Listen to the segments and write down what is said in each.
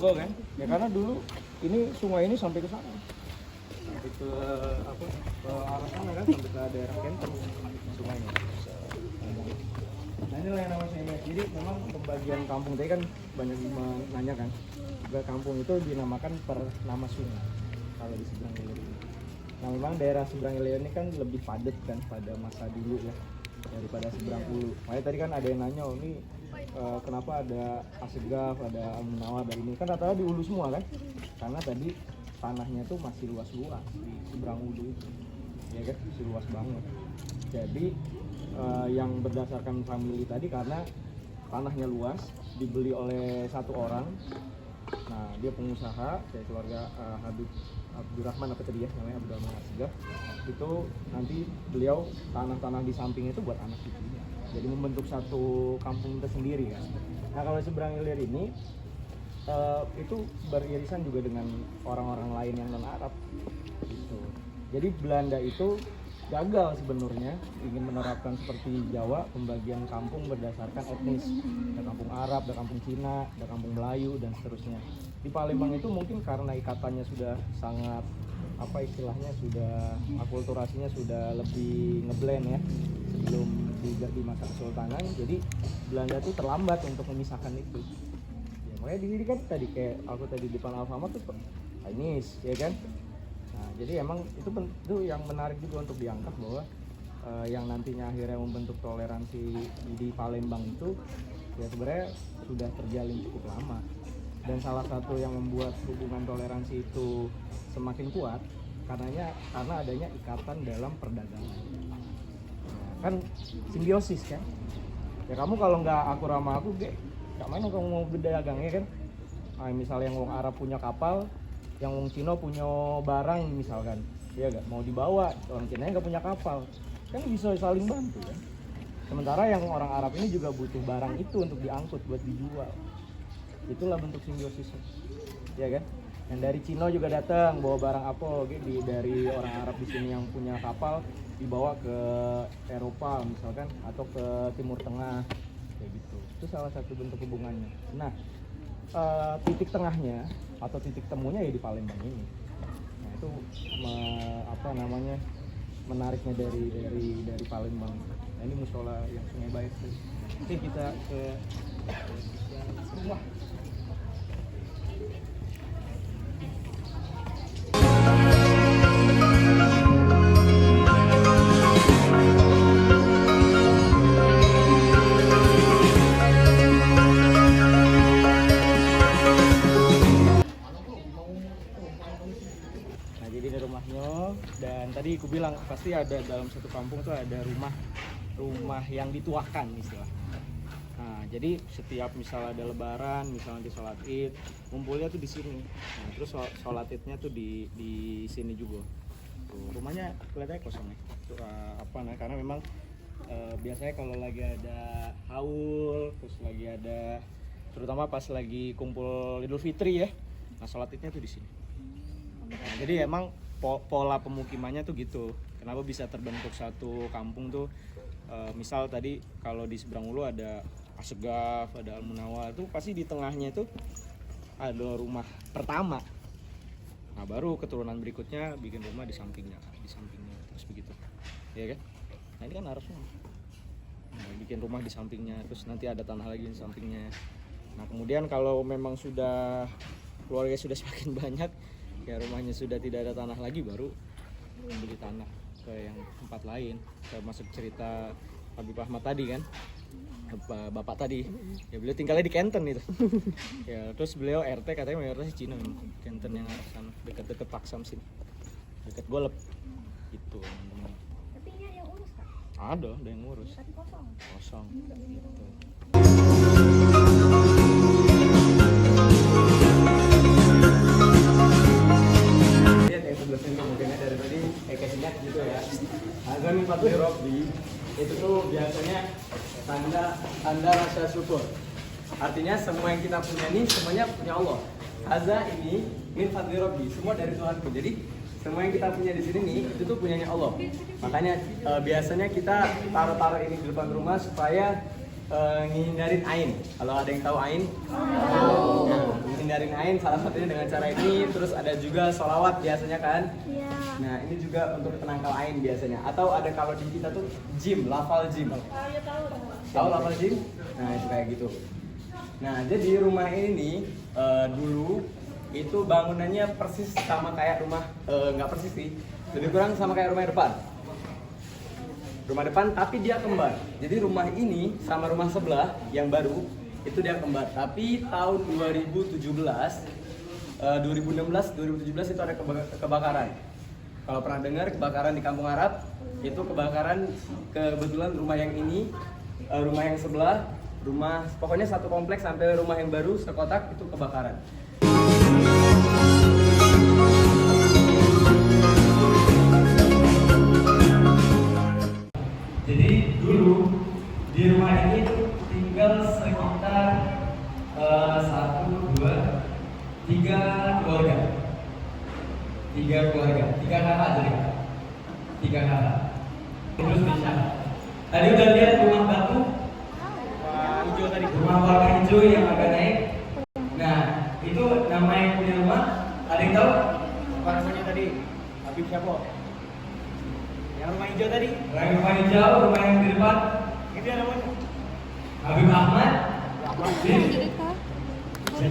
Ponorogo kan. Ya karena dulu ini sungai ini sampai ke sana. Sampai ke apa? Ke arah sana kan, sampai ke daerah Kenten sungainya. Nah inilah yang namanya ini. Jadi memang pembagian kampung tadi kan banyak menanyakan. Juga kampung itu dinamakan per nama sungai kalau di seberang hilir ini. Nah memang daerah seberang hilir ini kan lebih padat kan pada masa dulu ya daripada seberang ulu. Makanya tadi kan ada yang nanya, oh ini kenapa ada Asegaf, ada Al-Munawar dari ini kan rata-rata di ulu semua kan? Karena tadi tanahnya tuh masih luas-luas di seberang ulu itu, ya kan masih luas banget. Jadi yang berdasarkan family tadi karena tanahnya luas dibeli oleh satu orang. Nah dia pengusaha kayak keluarga Habib Abdurrahman apa tadi ya namanya, Abdurrahman Asegaf. Itu nanti beliau tanah-tanah di samping itu buat anak cucunya. Jadi membentuk satu kampung tersendiri kan. Nah kalau seberang hilir ini itu beririsan juga dengan orang-orang lain yang non Arab gitu. Jadi Belanda itu gagal sebenarnya ingin menerapkan seperti Jawa pembagian kampung berdasarkan etnis. Ada kampung Arab, ada kampung Cina, ada kampung Melayu dan seterusnya. Di Palembang itu mungkin karena ikatannya sudah sangat apa istilahnya sudah akulturasinya sudah lebih ngeblend ya sebelum di masa kesultanan. Jadi Belanda itu terlambat untuk memisahkan itu. Ya, makanya di sini kan tadi kayak aku tadi di depan Alfamart tuh Chinese ya kan. Nah, jadi emang itu yang menarik juga untuk diangkat bahwa yang nantinya akhirnya membentuk toleransi di Palembang itu ya sebenarnya sudah terjalin cukup lama. Dan salah satu yang membuat hubungan toleransi itu semakin kuat karena adanya ikatan dalam perdagangan. Nah, kan simbiosis kan. Ya kamu kalau nggak akur sama aku, gak mana kamu mau berdagang ya kan. Nah, misalnya yang orang Arab punya kapal, yang orang Cina punya barang misalkan, ya gak mau dibawa, orang Cina nggak punya kapal, kan bisa saling bantu kan. Sementara yang orang Arab ini juga butuh barang itu untuk diangkut buat dijual. Itulah bentuk simbiosisnya, ya kan? Yang dari Cina juga datang bawa barang apa, dari orang Arab di sini yang punya kapal dibawa ke Eropa misalkan atau ke Timur Tengah kayak gitu. Itu salah satu bentuk hubungannya. Nah, titik tengahnya atau titik temunya ya di Palembang ini. Nah, itu menariknya dari Palembang. Nah, ini musola yang Sungai Bayat. Oke, kita ke rumah. Dan tadi aku bilang pasti ada dalam satu kampung tuh ada rumah yang dituakan istilahnya. Nah, jadi setiap misal ada lebaran, misalnya di sholat id, ngumpulnya tuh di sini. Nah, terus sholat idnya tuh di sini juga. Tuh, rumahnya kelihatannya kosong ya. Tuh, karena memang biasanya kalau lagi ada haul, terus lagi ada terutama pas lagi kumpul Idul Fitri ya. Nah, sholat idnya tuh di sini. Nah, jadi emang pola pemukimannya tuh gitu. Kenapa bisa terbentuk satu kampung tuh misal tadi kalau di seberang ulu ada Asegaf, ada Al-Munawar, itu pasti di tengahnya itu ada rumah pertama. Nah, baru keturunan berikutnya bikin rumah di sampingnya terus begitu. Ya kan? Nah, ini kan harusnya bikin rumah di sampingnya, terus nanti ada tanah lagi di sampingnya. Nah, kemudian kalau memang sudah keluarga sudah semakin banyak, ya rumahnya sudah tidak ada tanah lagi, baru membeli tanah ke yang tempat lain. Termasuk cerita Habib Ahmad tadi kan, bapak tadi ya beliau tinggalnya di Kenten itu. Ya terus beliau RT katanya mayoritas Cina, Kenten yang arah sana dekat-dekat Pak Samsin, dekat Golep gitu. Tapi ini yang urus kan? Ada yang ngurus. Tapi kosong Gitu. Dari tadi ekasinya gitu ya. Azan Fatul Robbi itu tuh biasanya tanda rasa syukur. Artinya semua yang kita punya ini semuanya punya Allah. Azza ini min fadli Robbi, semua dari Tuhanku. Jadi semua yang kita punya di sini nih itu tuh punyanya Allah. Makanya biasanya kita taruh ini di depan rumah supaya ngindarin ain. Kalau ada yang tahu ain? Nah, ngindarin ain salah satunya dengan cara ini. Terus ada juga sholawat biasanya kan? Iya. Nah ini juga untuk penangkal ain biasanya. Atau ada kalau di kita tuh jim, lafal jim. Ya tahu. Tahu lafal jim? Nah itu kayak gitu. Nah jadi rumah ini dulu itu bangunannya persis sama kayak rumah, nggak persis sih, lebih kurang sama kayak rumah depan. Rumah depan tapi dia kembar. Jadi rumah ini sama rumah sebelah yang baru itu dia kembar. Tapi tahun 2017, 2016 itu ada kebakaran. Kalau pernah dengar kebakaran di Kampung Arab, itu kebakaran kebetulan rumah yang ini, rumah yang sebelah, rumah pokoknya satu kompleks sampai rumah yang baru sekotak itu kebakaran. Jadi dulu di rumah ini tuh tinggal sekitar 1, 2, 3 keluarga. 3 keluarga, 3 kakak jadi 3 kakak. Terus bisa. Tadi udah lihat rumah batu, rumah hijau tadi, rumah warna hijau yang agak naik. Nah itu nama yang punya rumah. Ada yang tahu? Apa namanya tadi? Habib siapa? Yang rumah hijau tadi? Yang rumah hijau, rumah yang di depan. Itu yang namanya? Habib Ahmad. Bin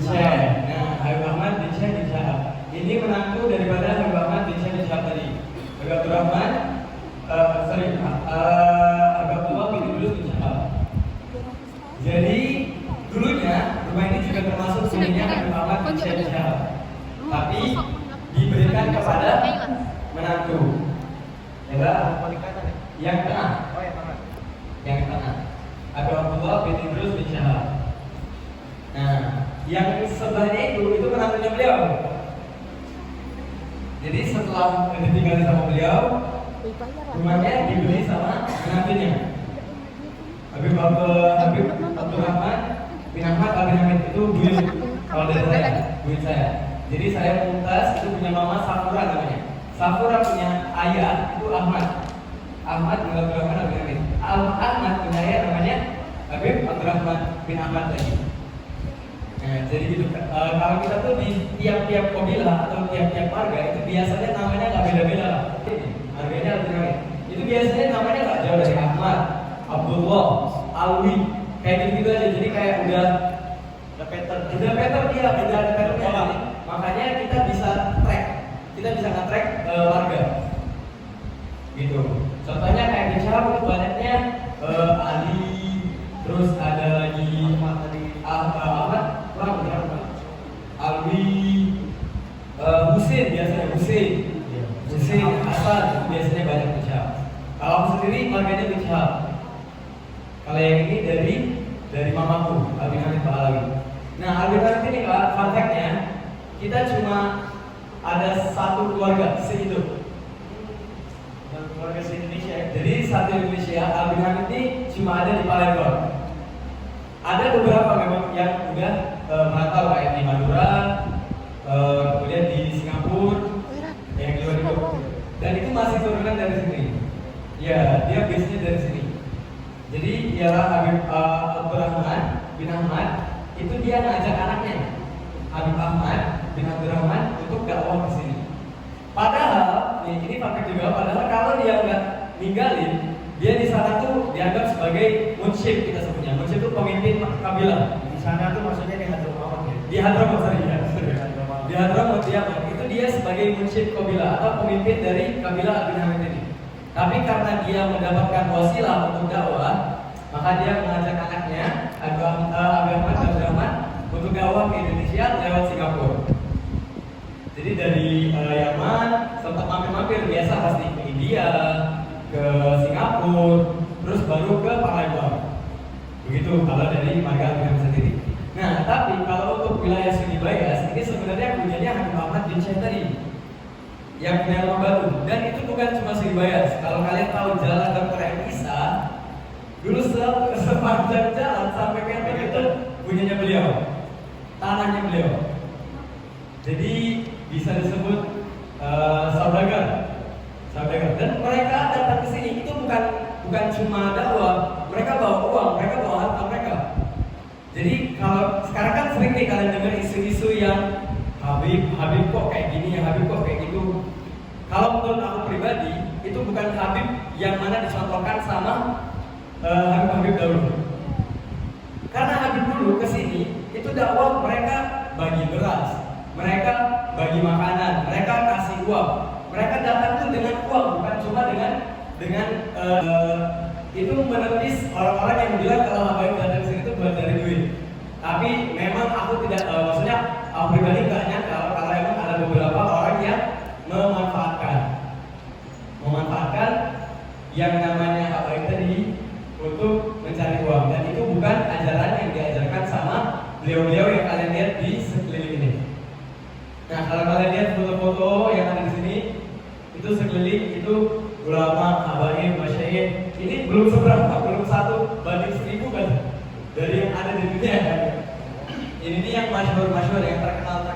Syekh. Nah, Habib Ahmad bin Syekh bin Syahab. Ini menantu daripada Habib Ahmad bin Syekh bin Syahab tadi. Habib Abdurrahman, Habib Abdullah bin Idrus bin Syahab. Jadi dulunya rumah ini juga termasuk punyanya Habib Ahmad bin Syekh bin Syahab. Tapi diberikan kepada menantu. Yang tengah. Oh yang tengah. Yang tengah. Habib Abdullah bin Idrus bin Syahab. Nah, yang sebelahnya itu menantunya beliau. Jadi setelah ditinggali sama beliau, rumahnya dibeli sama menantunya. Habib Abdurrahman bin Ahmad bin Hamid itu buyut kalau dari saya, buyut saya. Jadi saya Mumtaz itu punya mama Safura namanya. Safura punya ayah itu Ahmad. Ahmad bin Abdurrahman bin Hamid. Ahmad punya ayah namanya Habib Abdurrahman bin Ahmad lagi. Nah, jadi gitu. Kalau kita tuh di tiap-tiap kabilah atau tiap-tiap marga itu biasanya namanya nggak beda-beda. Harganya lebih ramai. Itu biasanya namanya nggak jauh dari Ahmad, Abdullah, Alwi, kayak gitu aja. Jadi kayak udah pattern dia, udah ada patternnya. Makanya kita bisa nge-track warga. Gitu. Contohnya kayak di Syahab itu banyaknya Ali, terus ada lagi Ahmad, kurang berapa? Alwi, Husin biasanya Husin, Hasan biasanya banyak di Syahab. Kalau aku sendiri marganya di Syahab. Kalau yang ini dari mamaku, Abi Hamid Pahlawi. Nah, Abi Hamid ini Kak, fun fact-nya kita cuma ada satu keluarga sehidup. Keluarga se-Indonesia. Jadi satu Indonesia, Abi Hamid ini cuma ada di Palembang. Ada beberapa memang yang udah merantau kayak di Madura, kemudian di Singapura, yang di luar itu. Dan itu masih turunan dari sini. Ya, dia base-nya dari sini. Jadi ialah Habib Abdurrahman bin Ahmad itu dia ngajak anaknya Habib Ahmad bin Abdurrahman untuk dakwah ke sini. Padahal, ini fakta juga. Padahal kalau dia nggak ninggalin, dia di sana tuh dianggap sebagai munsyid kita sebutnya. Munsyid itu pemimpin kabilah. Di sana tuh maksudnya di Hadramaut ya. Di Hadramaut ya. Di Hadramaut itu dia sebagai munsyid kabilah atau pemimpin dari kabilah Abi Hamid ini. Tapi karena dia mendapatkan wasilah untuk dakwah, maka dia mengajak anaknya Abi Ahmad Abdurrahman untuk dakwah ke Indonesia lewat Singapura. Jadi dari Yaman sempat mampir-mampir biasa pasti ke India, ke Singapura, terus baru ke Palembang. Begitu kalau dari marga Abi Hamid sendiri. Nah, tapi kalau untuk wilayah Sunni Bayas ini sebenarnya punyanya Habib Ahmad bin Syekh tadi yang punya rumah batu. Dan itu bukan cuma Sunni Bayas. Kalau kalian tahu jalan Dr. M. Isa, dulu sepanjang jalan sampai ke itu punyanya beliau, tanahnya beliau. Jadi bisa disebut saudagar. Dan mereka datang ke sini itu bukan cuma dakwah, mereka bawa uang, mereka bawa harta, Habib kok kayak gini, Habib kok kayak gitu. Kalau menurut aku pribadi, itu bukan Habib yang mana dicontohkan sama Habib-Habib dahulu. Karena Habib dulu kesini, itu dakwah mereka bagi beras, mereka bagi makanan, mereka kasih uang. Mereka datang tuh dengan uang, bukan cuma dengan itu menepis orang-orang yang bilang kalau Habib datang sini itu buat dari duit. Tapi memang aku tidak, maksudnya aku pribadi nggak nyangka kalau emang ada beberapa orang yang memanfaatkan yang namanya Habib tadi untuk mencari uang, dan itu bukan ajaran yang diajarkan sama beliau-beliau yang kalian lihat di sekeliling ini. Nah, kalau kalian lihat foto-foto yang ada di sini, itu sekeliling itu ulama, habaib, masyayikh. Ini belum seberapa, belum 1:1000 kan dari yang ada di dunia kan. Ini yang masyhur-masyhur, yang terkenal.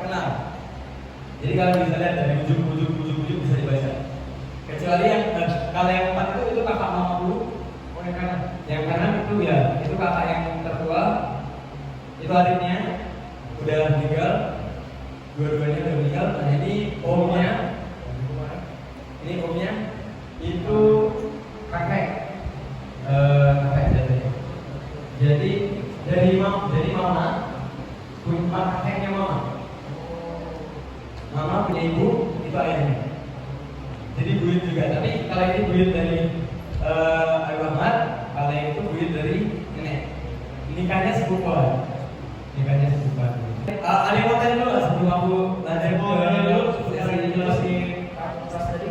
Jadi kalian bisa lihat dari ujung bisa dibaca. Kecuali yang kalau yang 4 itu kakak mama dulu. Oh, yang kanan. Yang kanan itu ya, itu kakak yang tertua. Itu adiknya udah meninggal. Dua-duanya udah meninggal. Nah, ini omnya. Ini omnya. Itu kakek. Kakek jatuhnya. Jadi mama punya kakeknya mama. Mama punya ibu, itu ayahnya. Jadi buyut juga. Tapi kalau ini buyut dari Abu Ahmad, kalau yang itu buyut dari nenek. Nikahnya sepupuan. Ada yang mau tanya dulu nggak sebelum aku lanjut ke dulu? Yang dijelasin kelas tadi.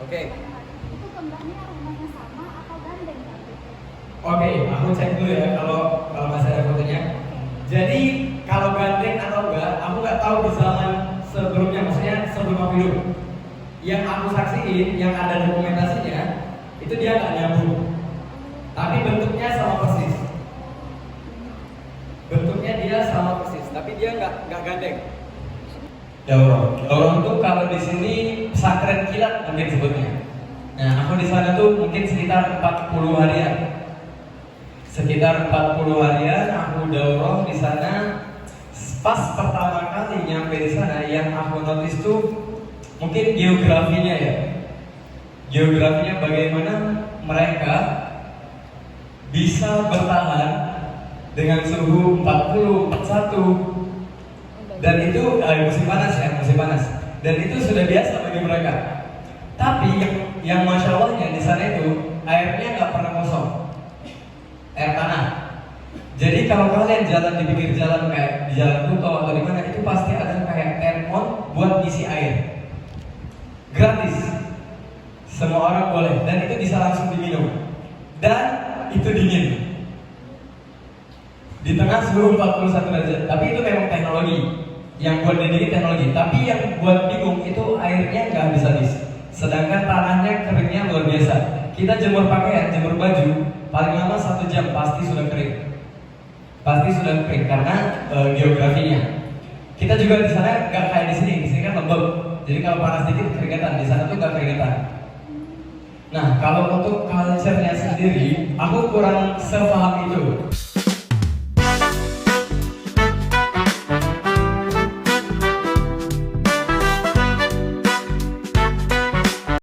Oke. Itu kembarnya rumahnya sama atau gandeng? Oke, aku cek dulu ya kalau masih ada fotonya. Jadi kalau gandeng atau enggak, aku nggak tahu di zaman sebelumnya, maksudnya sebelum aku hidup. Yang aku saksiin, yang ada dokumentasinya, itu dia nggak nyambung. Tapi bentuknya sama persis. Tapi dia nggak gandeng. Daurah itu kalau di sini pesantren kilat mungkin sebutnya. Nah, aku di sana tuh mungkin sekitar 40 harian. Sekitar 40 harian aku daurah di sana. Pas pertama kali nyampe di sana, yang aku notice tuh mungkin geografinya ya. Geografinya bagaimana mereka bisa bertahan dengan suhu 40, 41, dan itu musim panas ya, musim panas. Dan itu sudah biasa bagi mereka. Tapi yang masya Allahnya di sana itu airnya nggak pernah kosong, air tanah. Jadi kalau kalian jalan di pinggir jalan kayak di Jalan Kuto atau di mana, itu pasti ada kayak termon buat isi air, gratis. Semua orang boleh, dan itu bisa langsung diminum. Dan itu dingin di tengah suhu 41 derajat. Tapi itu memang teknologi. Yang buat dingin teknologi. Tapi yang buat bingung itu airnya nggak habis-habis. Sedangkan tanahnya keringnya luar biasa. Kita jemur pakaian, jemur baju, paling lama 1 jam pasti sudah kering. Pasti sudah kering karena geografinya. Kita juga di sana nggak kayak di sini. Di sini kan lembab. Jadi kalau panas dikit keringetan. Di sana tuh nggak keringetan. Nah, kalau untuk culture-nya sendiri, aku kurang sepaham itu.